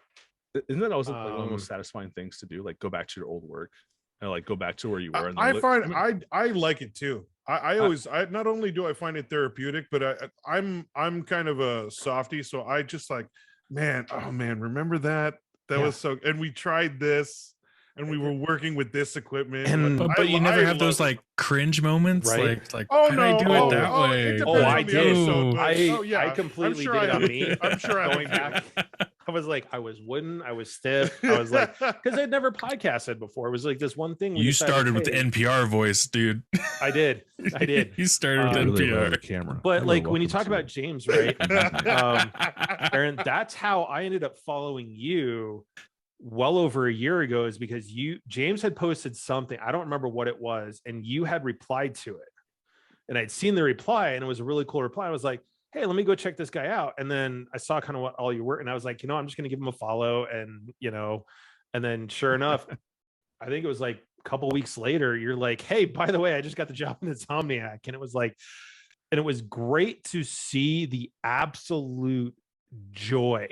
Isn't that also like one of the most satisfying things to do? Like go back to your old work and like go back to where you were. And I find I like it too. I always not only do I find it therapeutic, but I'm kind of a softie, so I just like, man, oh man, remember that was so, and we tried this and we were working with this equipment, and like, but you never have those like cringe moments, right? like oh why no, did I do it that way? It Oh, I did. I completely sure did it on me. I'm sure I Going back, I was like, I was wooden, I was stiff, I was like, because I'd never podcasted before. It was like this one thing. You started with the NPR voice, dude. I did. You started with NPR camera. But like when you talk about James, right, Aaron, that's how I ended up following you well over a year ago, is because James had posted something, I don't remember what it was, and you had replied to it, and I'd seen the reply and it was a really cool reply. I was like, hey, let me go check this guy out. And then I saw kind of what all you were, and I was like, I'm just going to give him a follow. And and then sure enough, I think it was like a couple weeks later, you're like, hey, by the way, I just got the job in Insomniac. And it was like, and it was great to see the absolute joy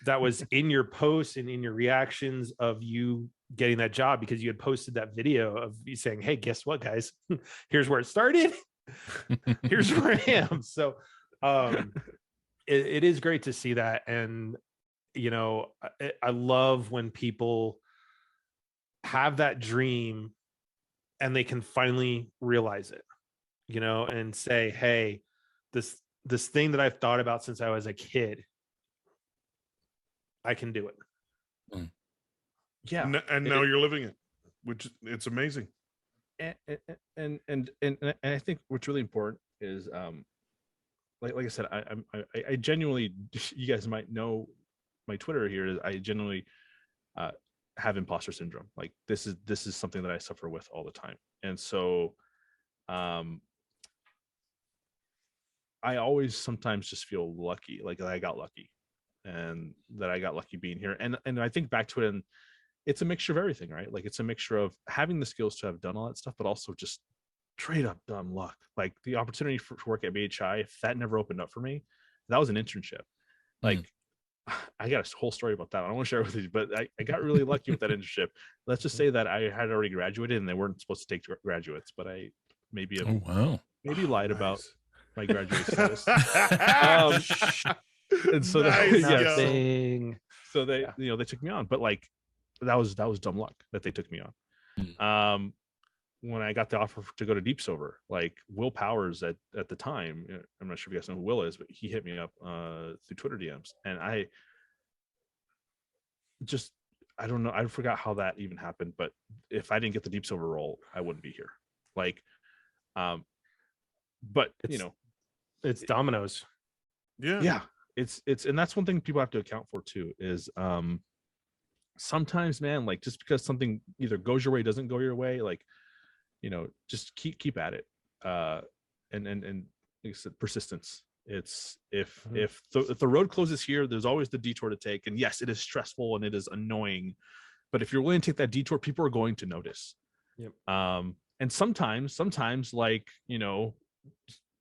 that was in your posts and in your reactions of you getting that job, because you had posted that video of you saying, hey, guess what, guys, here's where it started. Here's where I am. So it is great to see that. And I love when people have that dream and they can finally realize it, and say, hey, this thing that I've thought about since I was a kid, I can do it. Yeah. And now you're living it, which it's amazing. And I think what's really important is like I said, I genuinely, you guys might know my Twitter here, is I genuinely have imposter syndrome. Like this is something that I suffer with all the time. And so I always sometimes just feel lucky, like I got lucky, and that I got lucky being here. And I think back to it, and it's a mixture of everything, right? Like it's a mixture of having the skills to have done all that stuff, but also just straight up dumb luck. Like the opportunity to work at BHI, if that never opened up for me, that was an internship. Like I got a whole story about that. I don't want to share it with you, but I got really lucky with that internship. Let's just say that I had already graduated and they weren't supposed to take graduates, but I maybe lied about my graduate status. And so so they they took me on, but like that was dumb luck that they took me on. When I got the offer to go to Deep Silver, like Will Powers at the time, I'm not sure if you guys know who Will is, but he hit me up through Twitter DMs, and I don't know, I forgot how that even happened, but if I didn't get the Deep Silver role, I wouldn't be here. Like but it's dominoes. Yeah, it's and that's one thing people have to account for too, is sometimes, man, like just because something either goes your way, doesn't go your way, like just keep at it. And like I said, persistence. It's if the road closes here, there's always the detour to take. And yes, it is stressful and it is annoying, but if you're willing to take that detour, people are going to notice. Yep. And sometimes like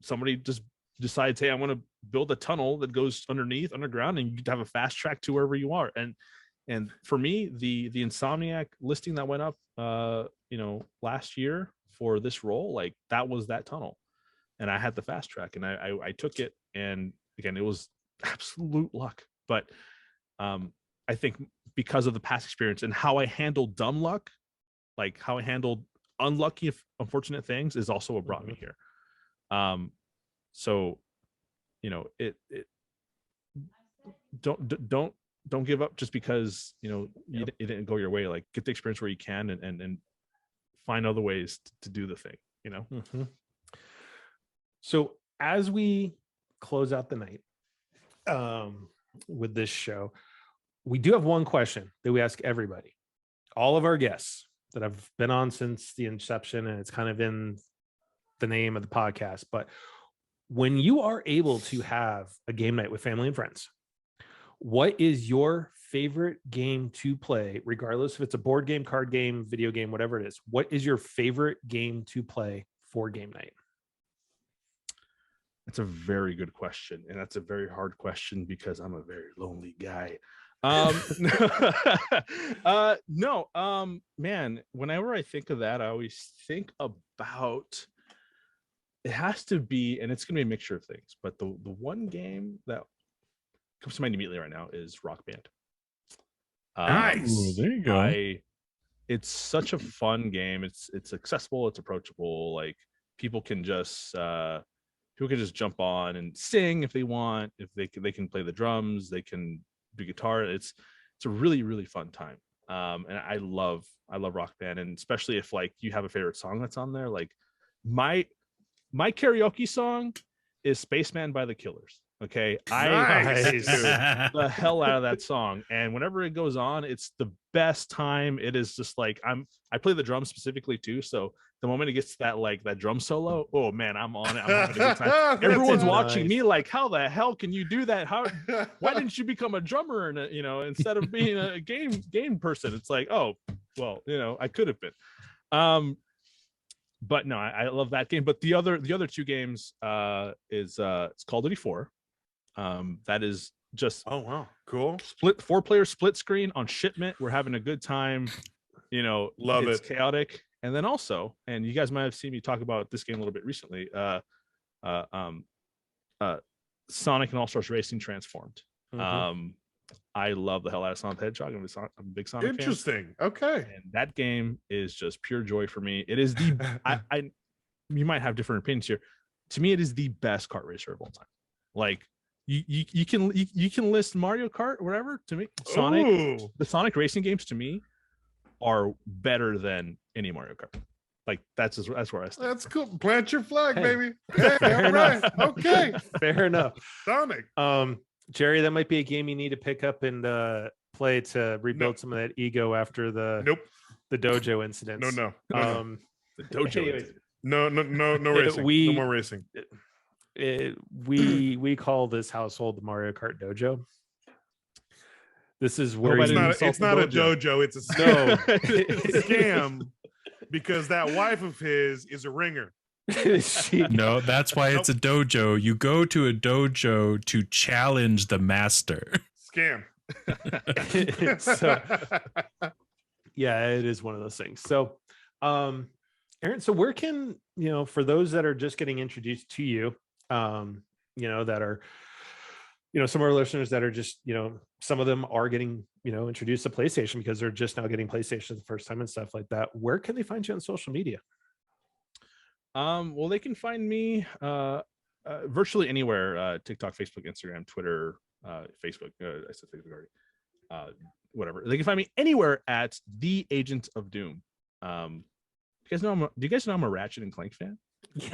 somebody just decides, hey, I want to build a tunnel that goes underground, and you have a fast track to wherever you are. And for me, the Insomniac listing that went up last year for this role, like that was that tunnel, and I had the fast track, and I took it. And again, it was absolute luck, but I think because of the past experience and how I handled dumb luck, like how I handled unlucky, unfortunate things, is also what brought me here. So it don't give up just because it didn't go your way. Like get the experience where you can, and find other ways to do the thing. So as we close out the night with this show, we do have one question that we ask everybody, all of our guests that have been on since the inception, and it's kind of in the name of the podcast. But when you are able to have a game night with family and friends, What is your favorite game to play, regardless if it's a board game, card game, video game, whatever it is? What is your favorite game to play for game night? That's a very good question, and that's a very hard question because I'm a very lonely guy. Man, whenever I think of that, I always think about, it has to be, and it's gonna be a mixture of things, but the one game that comes to mind immediately right now is Rock Band. Nice. Ooh, there you go. It's such a fun game. It's accessible, it's approachable. Like people can just jump on and sing if they want. If they can play the drums, they can do guitar. It's a really, really fun time. And I love Rock Band, and especially if like you have a favorite song that's on there. Like my karaoke song is Spaceman by the Killers. Okay, Nice. I the hell out of that song, and whenever it goes on, it's the best time. It is just like I play the drums specifically too, so the moment it gets to that drum solo, oh man, I'm on it. I'm having a good time. Everyone's watching me like, how the hell can you do that? Why didn't you become a drummer and instead of being a game person? It's like, oh well, I could have been. But no, I love that game. But the other two games is it's Call of Duty 4. That is just, Oh wow, cool. 4-player split screen on shipment. We're having a good time. Love it's it. chaotic. And then also, and you guys might have seen me talk about this game a little bit recently, Sonic and All-Stars Racing Transformed. Mhm. I love the hell out of Sonic the Hedgehog. I'm a big Sonic fan. Interesting. Okay. And that game is just pure joy for me. It is you might have different opinions here. To me, it is the best kart racer of all time. Like you can list Mario Kart or whatever. To me, Ooh. the Sonic racing games to me are better than any Mario Kart. Like that's where I stand. That's cool. Plant your flag, Hey. baby. Hey, Fair all right. enough. Okay. Fair enough. Sonic. Jerry, that might be a game you need to pick up and play to rebuild some of that ego after the Nope. dojo incidents. No. The dojo. anyways. No racing. No more racing. We call this household the Mario Kart dojo. This is where It's you not a dojo. It's a no. it's a scam because that wife of his is a ringer. No, that's why it's a dojo. You go to a dojo to challenge the master. Scam. So, yeah, it is one of those things. So, Aaron, so where can, for those that are just getting introduced to you, that are, some of our listeners that are just, some of them are getting, introduced to PlayStation because they're just now getting PlayStation the first time and stuff like that. Where can they find you on social media? Well, they can find me virtually anywhere: TikTok, Facebook, Instagram, Twitter, Facebook. I said Facebook already. Whatever. They can find me anywhere at The Agent of Doom. Do you guys know I'm a Ratchet and Clank fan? Did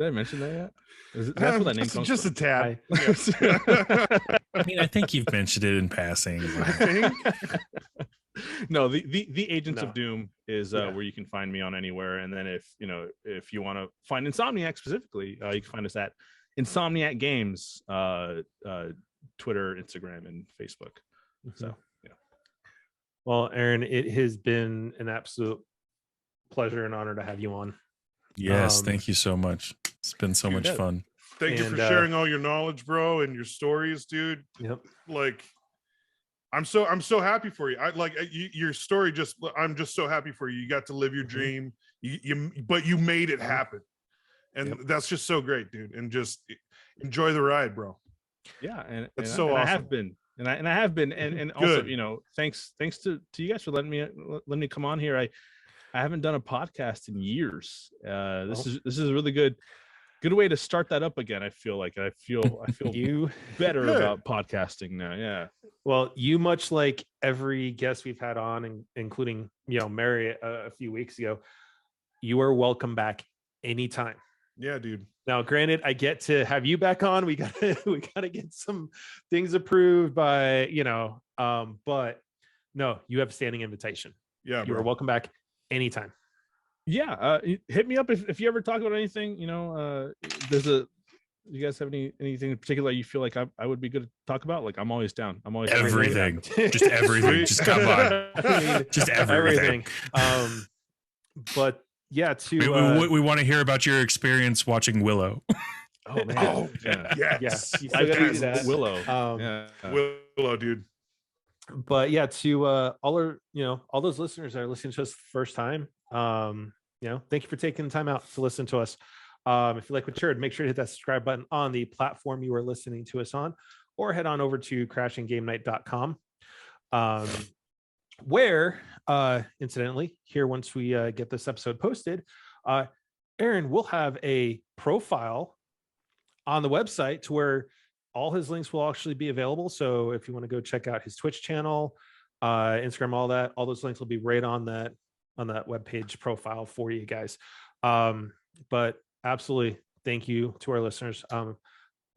I mention that yet? That's what that name comes just from. a tad. I mean, I think you've mentioned it in passing. I think. No, the Agents of Doom is Yeah. where you can find me on anywhere. And then if you want to find Insomniac specifically, you can find us at Insomniac Games, Twitter, Instagram, and Facebook. So yeah. Well, Aaron, it has been an absolute pleasure and honor to have you on. Yes, thank you so much. It's been so much bet. fun. Thank you for And, sharing all your knowledge, bro, and your stories, dude. Yep. Like, I'm so happy for you. Your story. I'm just so happy for you. You got to live your dream. But you made it happen, and that's just so great, dude. And just enjoy the ride, bro. Yeah, and so I awesome. have been, and I have been, and also thanks to you guys for letting me come on here. I haven't done a podcast in years. This is a really good way to start that up again. I feel You better Good. about podcasting now. Yeah. Well, you, much like every guest we've had on, including Mary a few weeks ago, you are welcome back anytime. Yeah, dude. Now, granted, I get to have you back on. We gotta get some things approved by but no, you have a standing invitation. Yeah, You are bro. welcome back anytime. Yeah, hit me up if you ever talk about anything. There's You guys have anything in particular you feel like I would be good to talk about? Like, I'm always down. I'm always Everything. Just everything. Just come on. Just everything. But yeah, we want to hear about your experience watching Willow. Oh man. Oh yeah, yes. you still gotta do that. Willow. Willow, dude. But yeah, to all those listeners that are listening to us the first time, thank you for taking the time out to listen to us. If you like what you heard, make sure to hit that subscribe button on the platform you are listening to us on, or head on over to crashinggamenight.com, where incidentally, here once we get this episode posted, Aaron will have a profile on the website to where all his links will actually be available. So if you want to go check out his Twitch channel, Instagram, all those links will be right on that webpage profile for you guys. But absolutely, thank you to our listeners.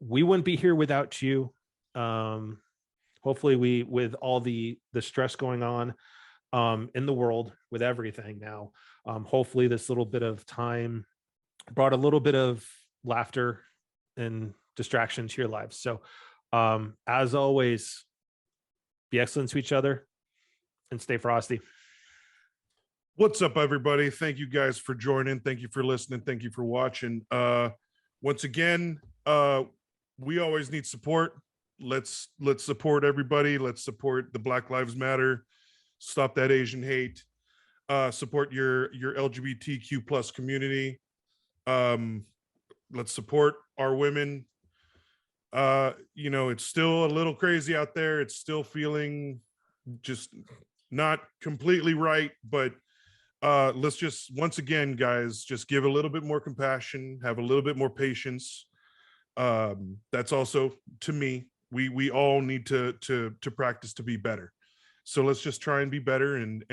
We wouldn't be here without you. Hopefully with all the stress going on in the world with everything now, hopefully this little bit of time brought a little bit of laughter and distraction to your lives. So as always, be excellent to each other and stay frosty. What's up, everybody? Thank you guys for joining. Thank you for listening. Thank you for watching. Once again, we always need support. Let's support everybody. Let's support the Black Lives Matter. Stop that Asian hate. Support your LGBTQ plus community. Let's support our women. It's still a little crazy out there. It's still feeling just not completely right, but let's just, once again, guys, just give a little bit more compassion, have a little bit more patience. That's also, to me, we all need to practice to be better. So let's just try and be better and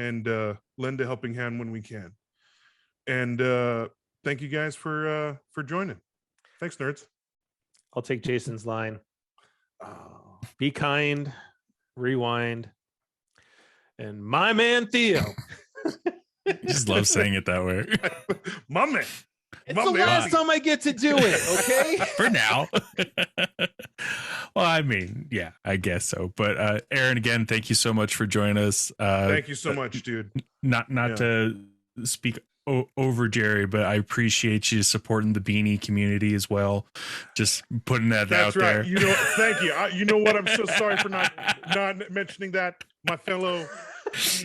lend a helping hand when we can. And thank you guys for joining. Thanks, nerds. I'll take Jason's line. Be kind, rewind, and my man Theo. I just love saying it that way. My man. It's the last time I get to do it, okay? For now. Well, I mean, yeah, I guess so. But Aaron, again, thank you so much for joining us. Thank you so much, dude. Not to speak over Jerry, but I appreciate you supporting the beanie community as well. Just putting that out there. That's right. Thank you. You know what? I'm so sorry for not mentioning that. My fellow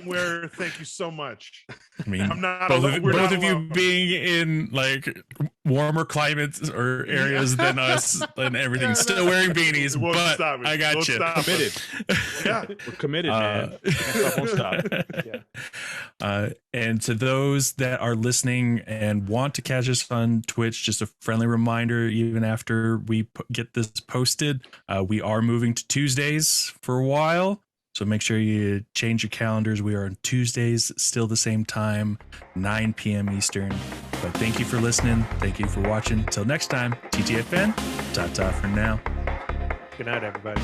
wearer, thank you so much. I mean, I'm not both not of you being in like warmer climates or areas than us and everything, still wearing beanies, but I got you. Committed. Yeah, we're committed, man. Won't stop. Yeah. And to those that are listening and want to catch us on Twitch, just a friendly reminder, even after we get this posted, we are moving to Tuesdays for a while. So make sure you change your calendars. We are on Tuesdays, still the same time, 9 p.m. Eastern. But thank you for listening. Thank you for watching. Till next time, TTFN, ta-ta for now. Good night, everybody.